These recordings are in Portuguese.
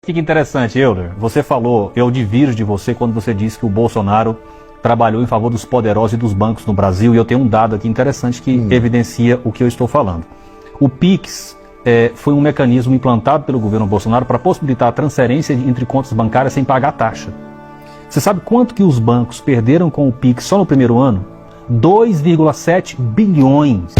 Que interessante, Euler. Você falou, eu divirjo de você quando você disse que o Bolsonaro trabalhou em favor dos poderosos e dos bancos no Brasil, e eu tenho um dado aqui interessante que evidencia o que eu estou falando. O PIX foi um mecanismo implantado pelo governo Bolsonaro para possibilitar a transferência entre contas bancárias sem pagar taxa. Você sabe quanto que os bancos perderam com o PIX só no primeiro ano? 2,7 bilhões.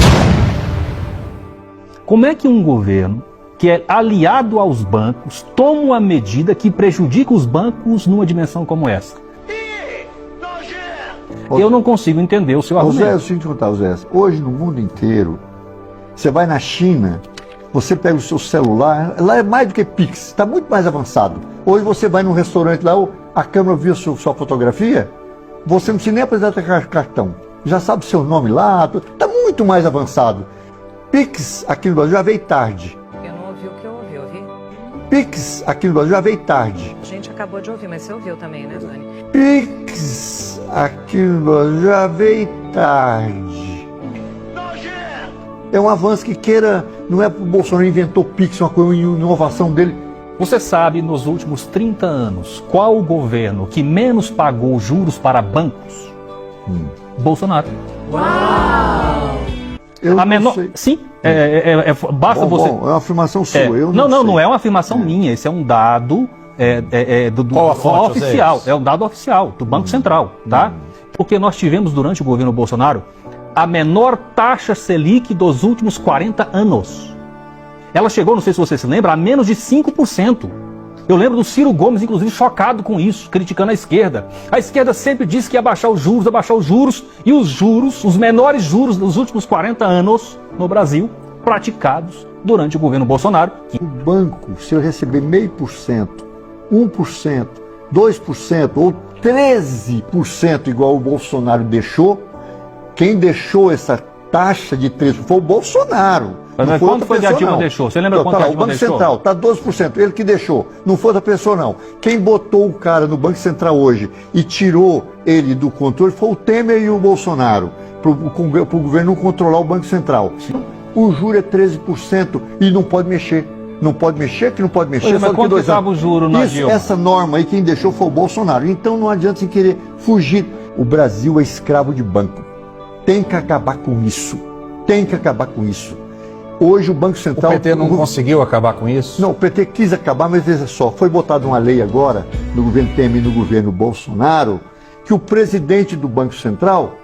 Como é que um governo que é aliado aos bancos toma uma medida que prejudica os bancos numa dimensão como essa? Eu não consigo entender o seu argumento. Zé, eu sinto te contar, Zé. Hoje no mundo inteiro, você vai na China, você pega o seu celular, lá é mais do que Pix, está muito mais avançado. Hoje você vai num restaurante lá, a câmera viu a sua fotografia, você não precisa nem apresentar cartão. Já sabe o seu nome lá, está muito mais avançado. Pix aqui no Brasil já veio tarde. Eu não ouvi o que eu ouvi. Pix aqui no Brasil já veio tarde. A gente acabou de ouvir, mas você ouviu também, né, Dani? Pix aqui no Brasil já veio tarde. É um avanço que queira, não é porque o Bolsonaro inventou Pix, uma coisa, uma inovação dele. Você sabe, nos últimos 30 anos, qual o governo que menos pagou juros para bancos? Bolsonaro. Uau! Eu a menor... sei. Sim, basta bom, você... Bom, é uma afirmação sua, eu não é uma afirmação minha, esse é um dado oficial, é um dado oficial do Banco Central, tá? Porque nós tivemos durante o governo Bolsonaro a menor taxa Selic dos últimos 40 anos. Ela chegou, não sei se você se lembra, a menos de 5%. Eu lembro do Ciro Gomes, inclusive, chocado com isso, criticando a esquerda. A esquerda sempre disse que ia baixar os juros, e os juros, os menores juros dos últimos 40 anos no Brasil, praticados durante o governo Bolsonaro. O banco, se eu receber 0,5%, 1%, 2% ou 13% igual o Bolsonaro deixou, quem deixou essa taxa de 13% foi o Bolsonaro. Mas quanto foi que a Dilma deixou? Você lembra quanto a Dilma deixou? O Banco Central, está 12%, ele que deixou. Não foi outra pessoa, não. Quem botou o cara no Banco Central hoje e tirou ele do controle foi o Temer e o Bolsonaro, para o governo não controlar o Banco Central. O juro é 13% e não pode mexer. Não pode mexer, que não pode mexer. Mas quanto estava o juro na Dilma? Essa norma aí, quem deixou foi o Bolsonaro. Então não adianta você querer fugir. O Brasil é escravo de banco. Tem que acabar com isso. Tem que acabar com isso. Hoje o Banco Central... O PT não conseguiu acabar com isso? Não, o PT quis acabar, mas veja só, foi botada uma lei agora, no governo Temer e no governo Bolsonaro, que o presidente do Banco Central,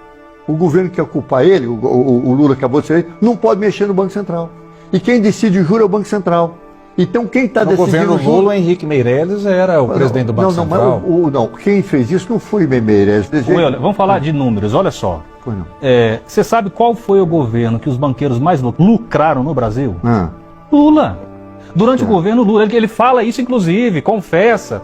o governo que ocupar ele, o Lula acabou de ser, não pode mexer no Banco Central. E quem decide o juro é o Banco Central. Então quem está decidindo... No governo Lula, Henrique Meirelles era o presidente do Banco Central. Não, quem fez isso não foi Meirelles. Vamos falar de números, olha só. Não. Você sabe qual foi o governo que os banqueiros mais lucraram no Brasil? Lula. Durante o governo Lula, ele fala isso inclusive, confessa.